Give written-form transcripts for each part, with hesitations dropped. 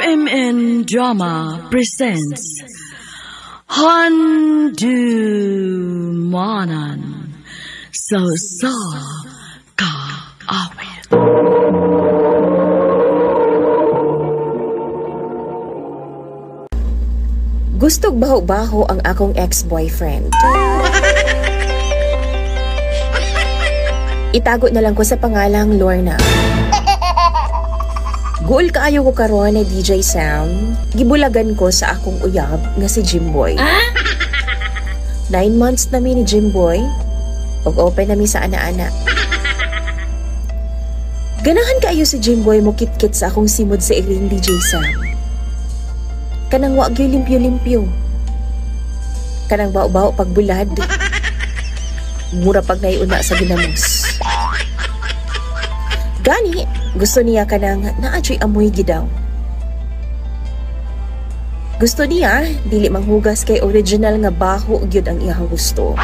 RMN Drama presents Handumanan So Sa Ka Awit. Gustog baho-baho ang akong ex-boyfriend. Itago na lang ko sa pangalang Lorna. Goal kaayo ko karon ni DJ Sam, gibulagan ko sa akong uyab nga si Jimboy. 9 months na mi ni Jimboy, ug open na mi sa ana-ana. Ganahan kaayo si Jimboy mo kit-kit sa akong simod sa iring DJ Sam. Kanang wa gyud limpyo-limpyo. Kanang bao-bao pagbulad. Mura pag naiuna sa ginamos. Gani, gusto niya kanang naadyo'y amoy gidaw. Gusto niya, dili manghugas kay original nga baho gyud ang iyang gusto.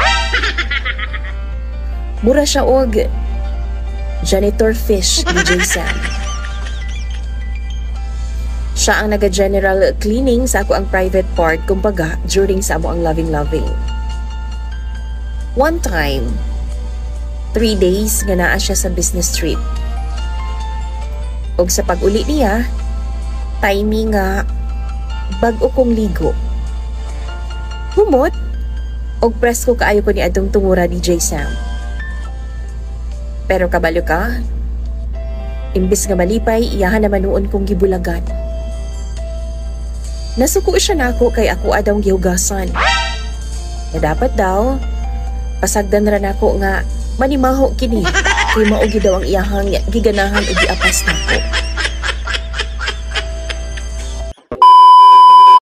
Mura siya og janitor fish ni Jason. Siya ang naga-general cleaning sa ako ang private part kumbaga during sa amo ang loving-loving. One time, 3 days nga naa siya sa business trip. Og sa pag-uli niya, timing nga bag-o kong ligo. Humot, og presko kaayo ko ni adtong tungura DJ Sam. Pero kabalo ka, imbis nga malipay, iyahan naman noon kong gibulagan. Nasuko siya nako kay ako adang gihugasan. Na dapat daw, pasagdan ra nako nga manimaho kini kay maugi daw ang iyahang giganahan o giapas nako.